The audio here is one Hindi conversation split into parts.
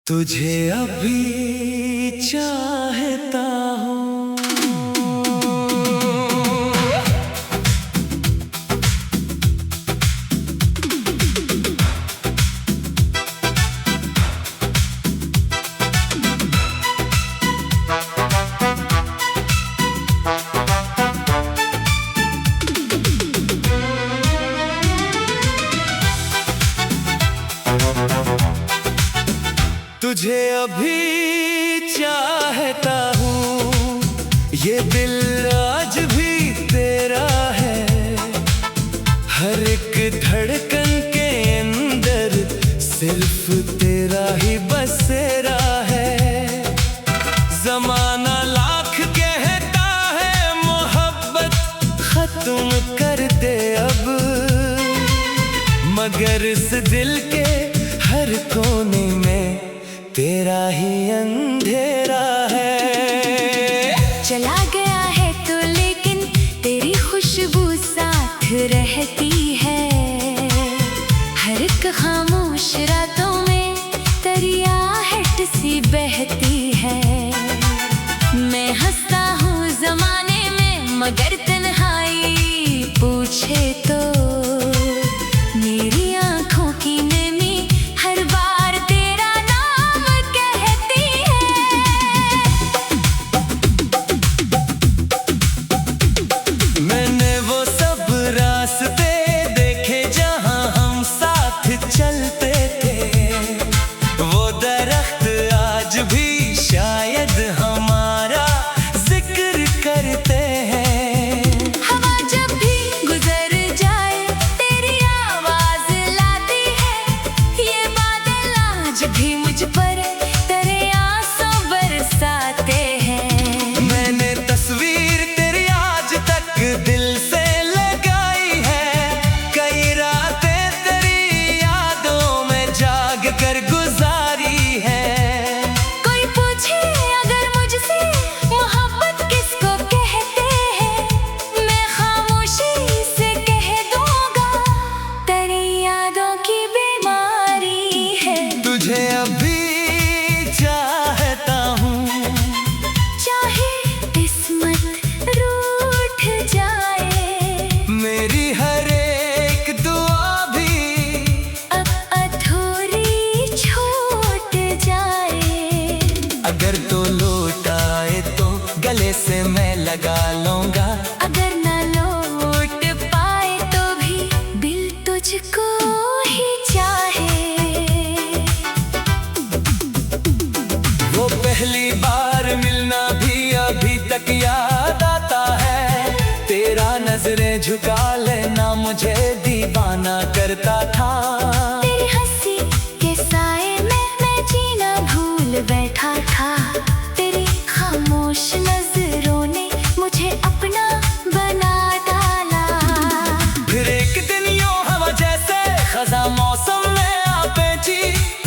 तुझे अभी चाहता हूँ। तुझे अभी चाहता हूँ, ये दिल आज भी तेरा है। हर एक धड़कन के अंदर सिर्फ तेरा ही बसेरा है। ज़माना लाख कहता है मोहब्बत खत्म कर दे अब, मगर इस दिल के हर कोने में तेरा ही अंधेरा है। चला गया है तो लेकिन तेरी खुशबू साथ रहती है। हर एक खामोश रातों में तेरी आहट सी बहती है। मैं हंसता हूँ ज़माने में, मगर तन्हाई पूछे तो मेरी आँखों की नमी हर बार तेरा नाम कहती है। मैंने वो सब रास्ते देखे जहाँ हम साथ चलते थे। वो दरख्त आज भी शायद हमारा जिक्र करते हैं। हवा जब भी गुजर जाए तेरी आवाज लाती है। ये बादल आज भी मुझ पर तेरे आंसू बरसाते हैं। मैंने तस्वीर तेरी आज तक दिल से लगाई है। कई रातें तेरी यादों में जाग कर गुजारी है। कोई पूछे अगर मुझसे मोहब्बत किसको कहते हैं, मैं खामोशी से कह दूंगा तेरी यादों की बीमारी है। तुझे अभी चाहता हूँ, चाहे किस्मत रूठ जाए, मेरी हर एक दुआ भी अब अधूरी छूट जाए। अगर तो लौट आए तो गले से मैं लगा लूंगा। अगर ना लौट पाए तो भी दिल तुझको ही चाहे। वो पहली बार मिलना भी अभी तक याद आता है। तेरा नजरें झुका लेना मुझे दीवाना करता था। तेरी हंसी के साए में मैं जीना भूल बैठा था। तेरी खामोश नजरों ने मुझे अपना बना डाला। फिर एक दिन यूं हवा जैसे खज़ां मौसम में आ पहुंची।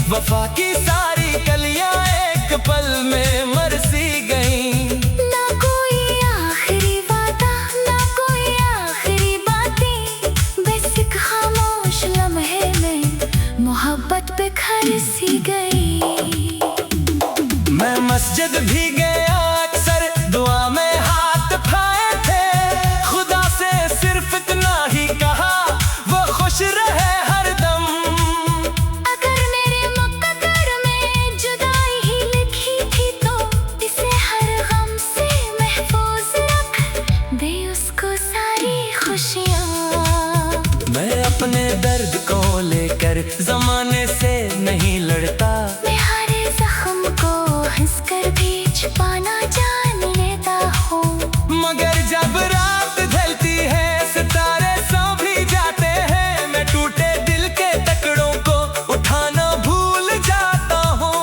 वफा की सारी कलियां एक पल में मरसी गईं। ना कोई आखिरी वादा, ना कोई आखिरी बातें, बस एक खामोश लम्हे में मोहब्बत बिखर सी गई। मैं मस्जिद भी गया अक्सर, दुआ में हाथ उठाए थे। खुदा से सिर्फ इतना ही कहा, वो खुश रहे हरदम। अगर मेरे मुक़द्दर में जुदाई ही लिखी थी तो इसे हर गम से महफूज रख दे उसको सारी खुशियाँ। मैं अपने दर्द को लेकर जमाने से नहीं लड़ता। मैं हर जख्म को हंसकर भी छुपाना जान लेता हूँ। मगर जब रात ढलती है सितारे सो भी जाते हैं। मैं टूटे दिल के टुकड़ों को उठाना भूल जाता हूँ।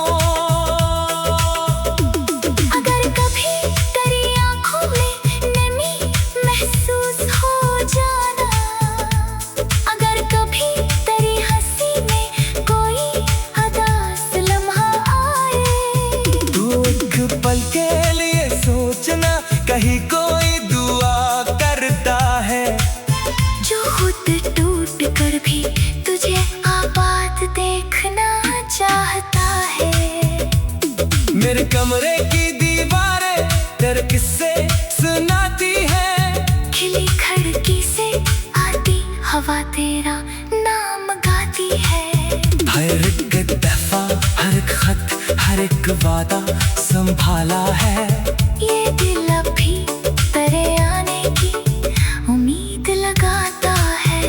अगर कभी तेरी आँखों में नमी महसूस हो जाना, अगर कभी तेरी हंसी में मेरे कमरे की दीवारें तेरे किस्से सुनाती है। खिली खिड़की से आती हवा तेरा नाम गाती है। हर एक दफा, हर एक खत, हर एक वादा संभाला है। ये दिल अभी तेरे आने की उम्मीद लगाता है।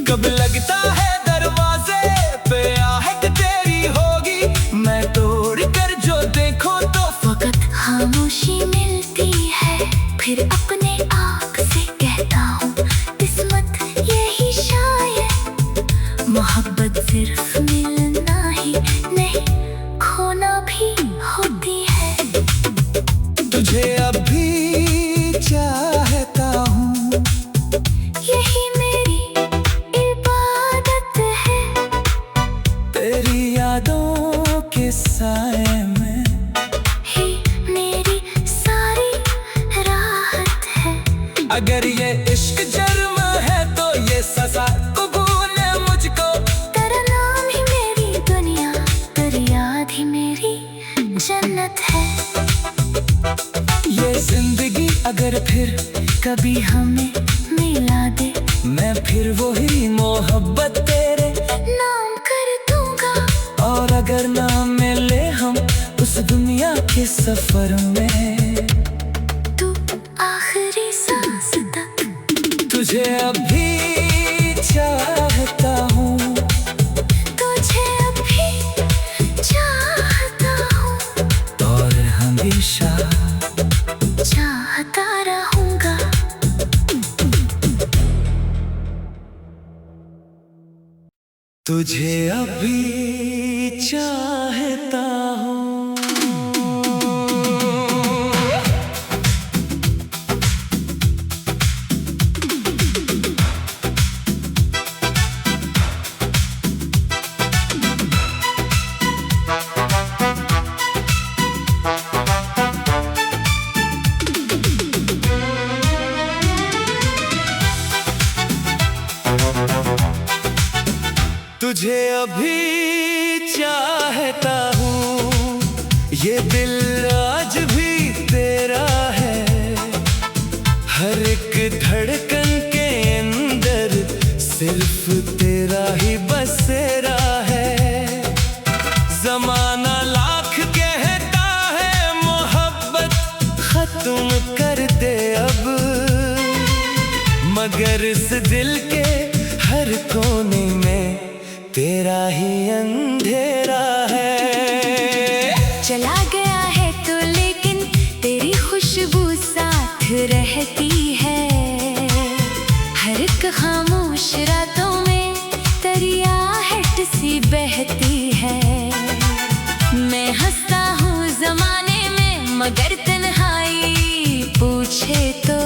कब लगता है दरवाजे पे आहट तेरी होगी, मैं तोड़ कर जो देखो तो वक्त खामोशी मिलती है, फिर अपने आप से कहता हूँ किस्मत यही शायद। मोहब्बत सिर्फ मिलना ही नहीं, खोना भी होती है। तुझे अभी चाहता हूँ, यही मेरी इबादत है। तेरी यादों के साए में ही मेरी सारी राहत है। अगर ये इश्क जर्म है तो ये सजा कबूल है मुझको। तेरा नाम ही मेरी दुनिया, तेरी याद ही मेरी जन्नत है। ये जिंदगी अगर फिर कभी हमें मिला दे, मैं फिर वही मोहब्बत तेरे नाम कर दूंगा। और अगर ना मिले हम उस दुनिया के सफर में, तू आखिरी सांस तक तुझे अभी चाहता हूँ, तुझे अभी चाहता हूँ और हमेशा चाहता रहूंगा। तुझे अभी चाहता हूँ। तुझे अभी चाहता हूँ, ये दिल आज भी तेरा है। हर एक धड़कन के अंदर सिर्फ तेरा ही बसेरा है। जमाना लाख कहता है मोहब्बत खत्म कर दे अब, मगर इस दिल के हर कोने में तेरा ही अंधेरा है। चला गया है तो लेकिन तेरी खुशबू साथ रहती है। हर एक खामोश रातों में तेरी आहट सी बहती है। मैं हंसता हूँ जमाने में, मगर तन्हाई पूछे तो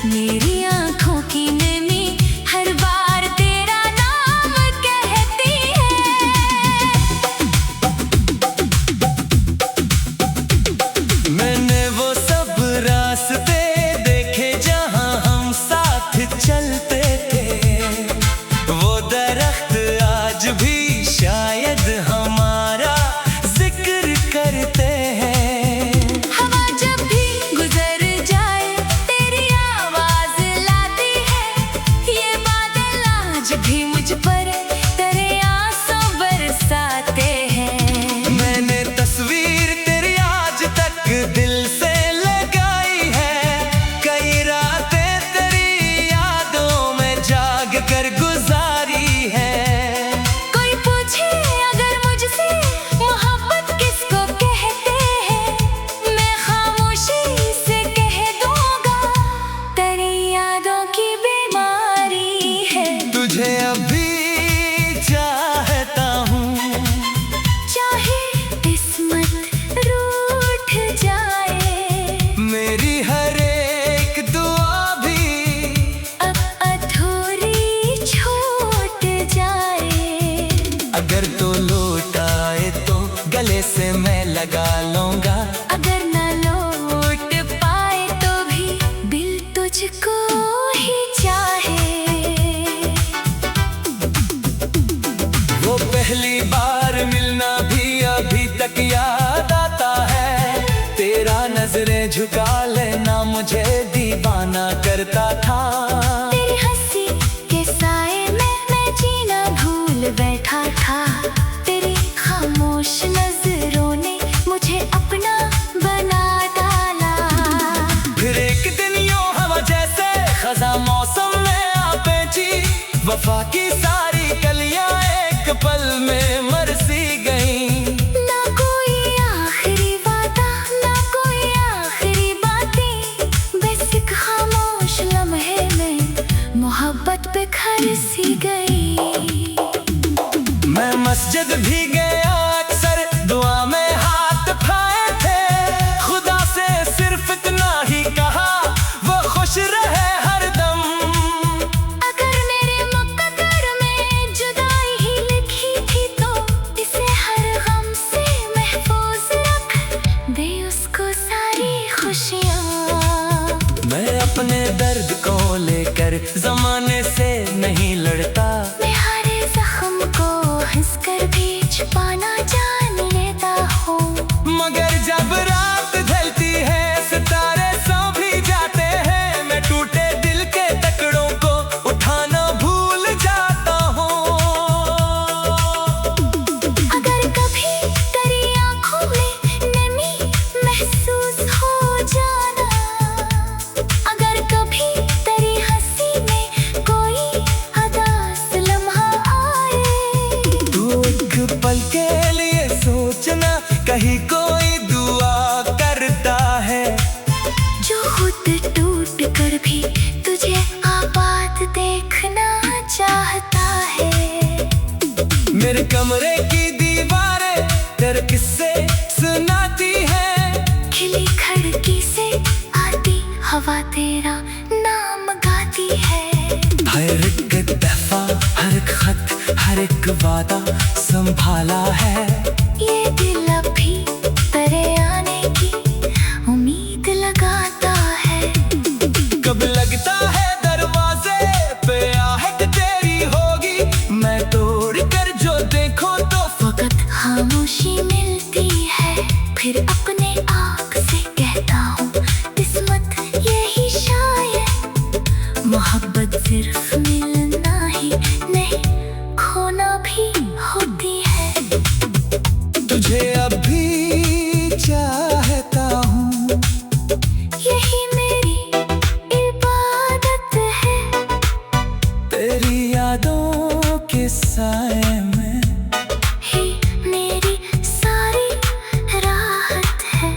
मेरी आंखों की नमी हर बार तेरा नाम कहती है। मैंने वो सब रास्ते देखे जहाँ हम साथ चलते थे, वो दरख्त आज भी शायद हमारा जिक्र करते हैं। हवा जब भी गुजर करता था। तेरी हंसी के साए में मैं जीना भूल बैठा था। तेरी खामोश नजरों ने मुझे अपना बना डाला। फिर एक दिन यूं हवा जैसे खजा मौसम में आ पहुंची। वफा की सारी कलियां एक पल में मर सी गईं। ना कोई आखिरी वादा, ना कोई आखिरी बातें, बस एक खामोश लम्हे में मोहब्बत बिखर सी गई। मैं मस्जिद भी गया अक्सर, दुआ में हाथ उठाए थे। खुदा से सिर्फ इतना ही कहा, वो खुश रहे हरदम। अगर मेरे मुकद्दर में जुदाई ही लिखी थी तो इसे हर गम से महफूज रख दे उसको सारी खुशियाँ। मैं अपने दर्द को लेकर जमाने से नहीं लड़ता। मैं हर जख्म को हंसकर भी छुपाना जान लेता हूँ। मगर जब रात ढलती है सितारे सो भी जाते हैं। मैं टूटे दिल के टुकड़ों को उठाना भूल जाता हूँ। अगर कभी तेरी आँखों में नमी महसूस हो जाना, अगर कभी तेरी हंसी में कोई उदास लम्हा आए, तू एक पल के लिए सोचना, कहीं कोई दुआ करता है जो खुद टूट कर भी तुझे आबाद देखना चाहता है। मेरे कमरे की दीवारें तेरे किस्से सुनाती है। खिली खिड़की से आती हवा तेरा नाम गाती है। हर एक दफा, हर एक खत, हर एक वादा संभाला है। ये दिल अब भी तेरे आने की उम्मीद लगाता है। कब लगता है दरवाजे पे आहट तेरी होगी। मैं तोड़ कर जो देखूं तो वक्त खामोशी मिलती है, फिर अपने आप से कहता हूँ किस्मत यही शायद। मोहब्बत सिर्फ मिलना ही नहीं, खोना भी होती है। तुझे अभी चाहता हूँ, यही मेरी इबादत है। तेरी यादों के साए में ही मेरी सारी राहत है।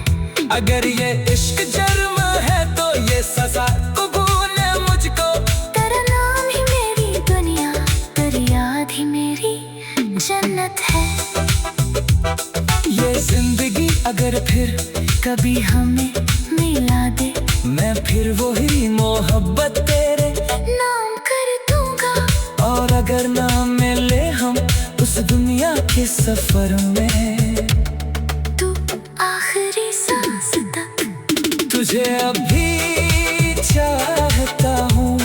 अगर ये इश्क जर्म है तो ये सजा कबूल है मुझको। तेरा नाम ही मेरी दुनिया, तेरी याद ही मेरी जन्नत है। ये जिंदगी अगर फिर कभी हमें मिला दे, मैं फिर वही मोहब्बत तेरे नाम कर दूंगा। और अगर ना मिले हम उस दुनिया के सफर में, तू आखिरी सांस तक तुझे अभी चाहता हूँ।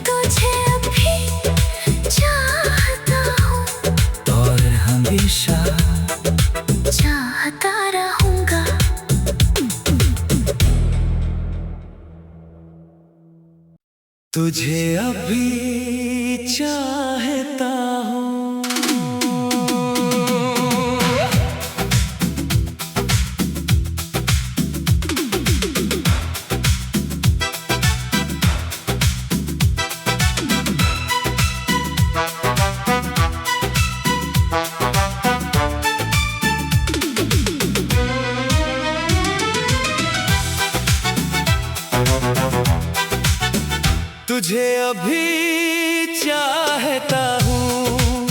तुझे अभी चाहता हूँ और हमेशा चाहता रहूंगा। तुझे अभी चाहता हूँ। तुझे अभी चाहता हूँ,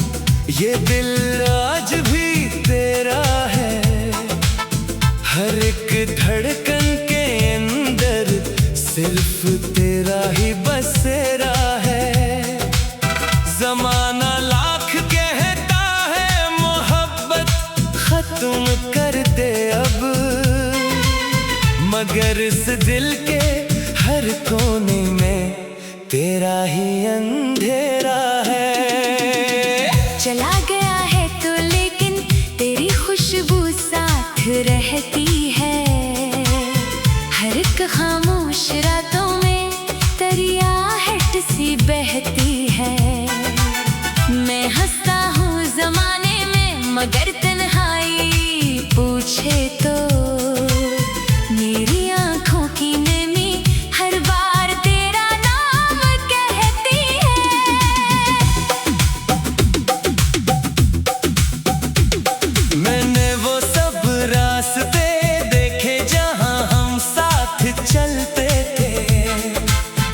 ये दिल आज भी तेरा है। हर एक धड़कन के अंदर सिर्फ तेरा ही बसेरा है। जमाना लाख कहता है मोहब्बत खत्म कर दे अब, मगर इस दिल के हर कोने में तेरा ही अंधेरा है। चला गया है तो लेकिन तेरी खुशबू साथ रहती है। हर एक खामोश रातों में मगर तन्हाई पूछे तो मेरी आंखों की नमी हर बार तेरा नाम कहती है। मैंने वो सब रास्ते देखे जहां हम साथ चलते थे,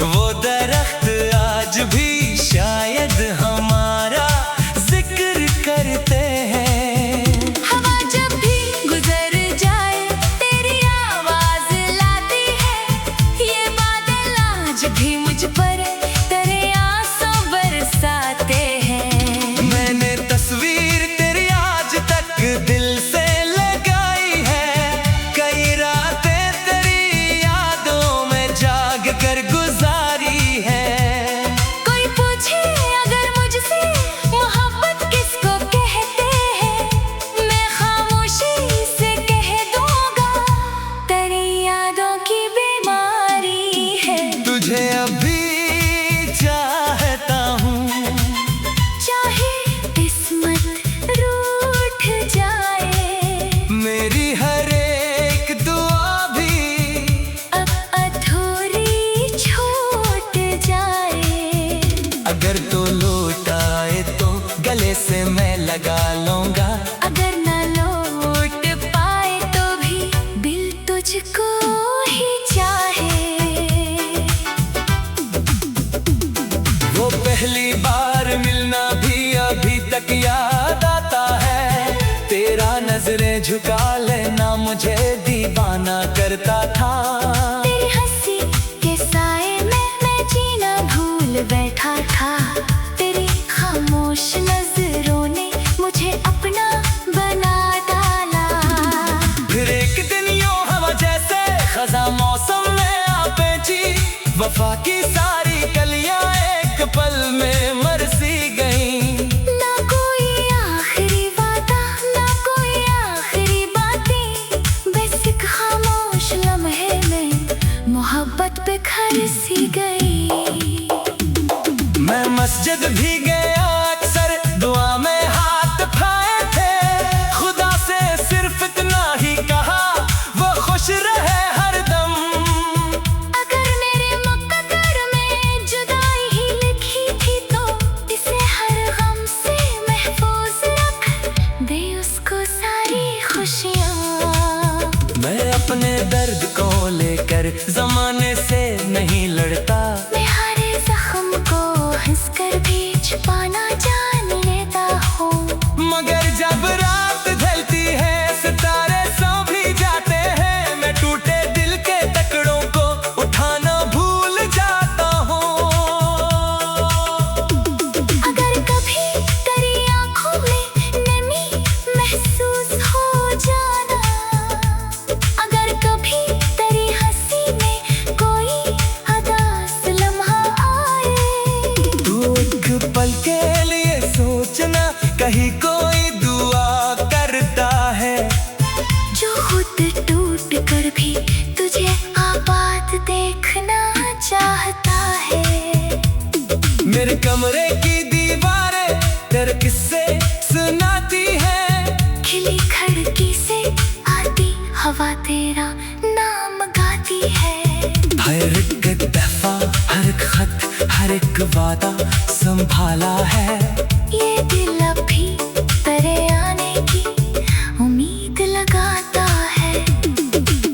वो दरख्त आज भी शायद हमारा जिक्र करते हैं। हवा जब भी गुजर जाए तेरी आवाज लाती है, ये बादल आज भी मुझ पर तेरे आंसू बरसाते हैं। मैंने तस्वीर तेरी आज तक दिल से लगाई है, कई रातें तेरी यादों में जाग कर गुजारी है। कोई पूछे अगर मुझसे मोहब्बत किसको कहते हैं, मैं खामोशी से कह दूंगा तेरी यादों की बीमारी है। तुझे अभी चाहता हूँ, चाहे किस्मत रूठ जाए, मेरी हर एक दुआ भी अब अधूरी छूट जाए। अगर तो लौट आए तो गले से मैं लगा लूंगा, अगर न लौट पाए तो भी दिल तुझको ही चाहे। वो पहली बार मिलना भी अभी तक याद आता है, तेरा नजरें झुका लेना मुझे दीवाना करता था। तेरी हंसी के साए में मैं जीना भूल बैठा था, तेरी खामोश नजरों ने मुझे अपना बना डाला। फिर एक दिन यूं हवा जैसे खजा मौसम में आ पहुंची, वफा की सारी कलियां एक पल में मरसी गईं। ना कोई आखिरी वादा, ना कोई आखिरी बातें, बस एक खामोश लम्हे में मोहब्बत बिखर सी गई। मैं मस्जिद भी गया अक्सर, दुआ में हाथ उठाए थे, खुदा से सिर्फ इतना ही कहा वो खुश रहे हरदम। अगर मेरे मुकद्दर में जुदाई ही लिखी थी तो इसे हर गम से महफूज रख दे उसको सारी खुशियाँ। मैं अपने दर्द को लेकर जमाने से नहीं लड़ता, मैं हर जख्म को हंसकर भी छुपाना जान लेता हूँ। मगर जब रात ढलती है सितारे सो भी जाते हैं, मैं टूटे दिल के टुकड़ों को उठाना भूल जाता हूँ। अगर कभी तेरी आंखों में नमी महसूस हो जाना, अगर कभी तेरी हंसी में कोई उदास लम्हा आए, तू एक पल के लिए सोचना कहीं कोई दुआ करता है, जो खुद टूट कर भी तुझे आबाद देखना चाहता है। मेरे कमरे की दीवारें तेरे किस्से सुनाती है, खिली खिड़की से आती हवा तेरा नाम गाती है। हर एक दफा हर एक खत हर एक वादा संभाला है, ये दिल अभी तेरे आने की उम्मीद लगाता है।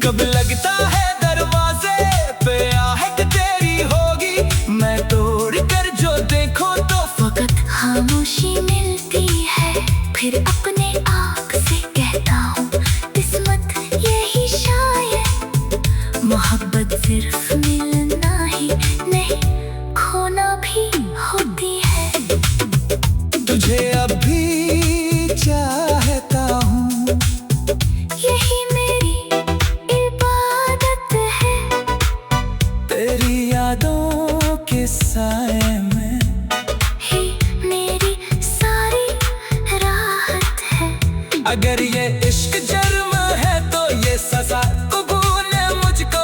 कब लगता है दरवाजे पे आहट तेरी होगी, मैं तोड़ कर जो देखो तो फकत खामोशी मिलती है, फिर अपने आप से कहता हूँ किस्मत यही शायद। मोहब्बत सिर्फ मिलना ही नहीं खोना भी होती है। तुझे अभी चाहता हूँ, यही मेरी इबादत है, तेरी यादों के साए में ही मेरी सारी राहत है। अगर ये इश्क जर्म है तो ये सजा कबूल है मुझको,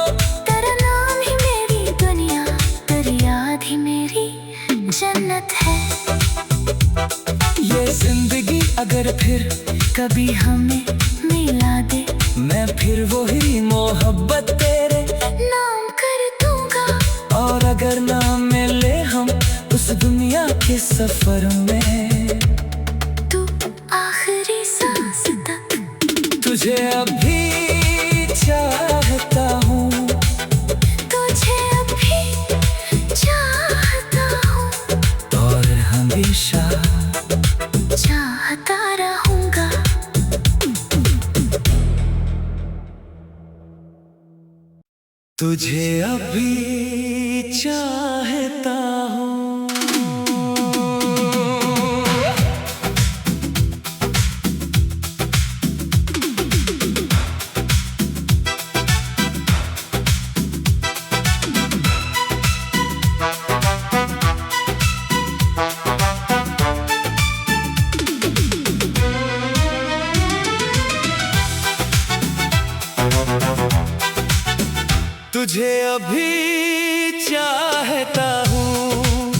तेरा नाम ही मेरी दुनिया, तेरी याद ही मेरी जन्नत है। ये जिंदगी अगर फिर कभी हमें मिला दे, मैं फिर वही मोहब्बत तेरे नाम कर दूंगा। और अगर ना मिले हम उस दुनिया के सफर में, तू आखिरी सांस तक तुझे अभी चाहता हूँ, तुझे अभी चाहता हूँ और हमेशा चाहता रहूंगा। तुझे अभी चाहता हूँ। तुझे अभी चाहता हूँ,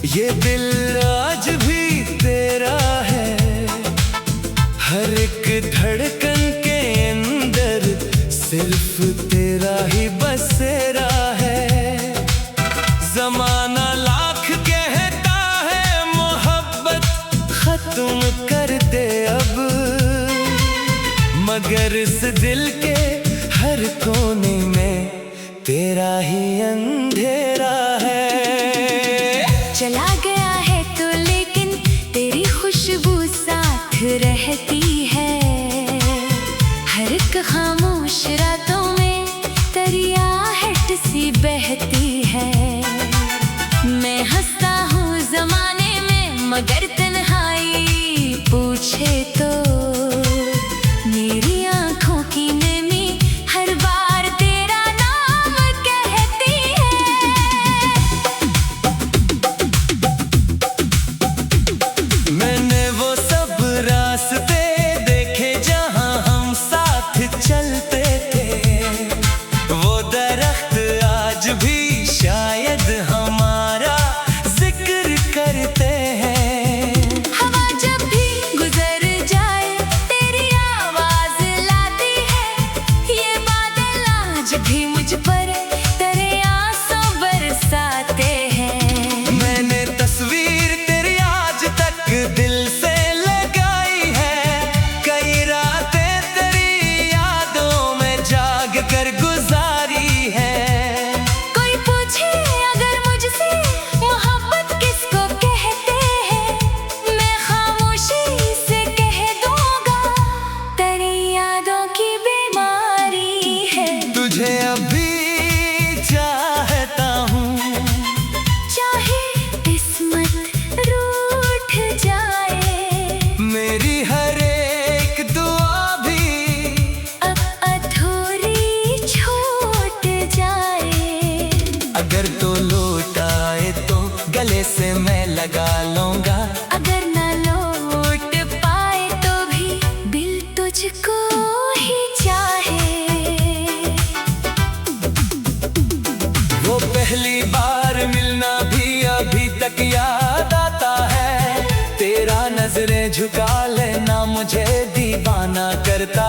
ये दिल आज भी तेरा है। हर एक धड़कन के अंदर सिर्फ तेरा ही बसेरा है। जमाना लाख कहता है मोहब्बत खत्म कर दे अब, मगर इस दिल के हर कोने में तेरा ही अंधेरा है। चला गया है तो लेकिन तेरी खुशबू साथ रहती है। हर एक खामोश रातों में तेरी आहट सी बहती है। मैं हंसता हूँ जमाने में मगर तन्हाई पूछे तो मेरी आंखों की नमी हर बार तेरा नाम कहती है। मैंने वो सब रास्ते देखे जहाँ हम साथ चलते थे, वो दरख्त आज भी शायद हमारा जिक्र करते हैं। हवा जब भी गुजर जाए तेरी आवाज लाती है। ये बादल आज भी मुझ पर तेरे आंसू बरसाते हैं। मैंने तस्वीर तेरी आज तक दिल से लगाई है। कई रातें तेरी यादों में जाग कर गुजारी है। कोई पूछे अगर मुझसे मोहब्बत किसको कहते हैं, मैं खामोशी से कह दूंगा तेरी यादों की बीमारी है। तुझे अभी चाहता हूँ, चाहे किस्मत रूठ जाए, मेरी हर एक दुआ भी अब अधूरी छूट जाए। अगर तो लौट आए तो गले से मैं लगा लूंगा। अगर ना लौट पाए तो भी दिल तुझको ही चाहे। वो पहली बार मिलना भी अभी तक याद आता है। तेरा नजरें झुका लेना मुझे दीवाना करता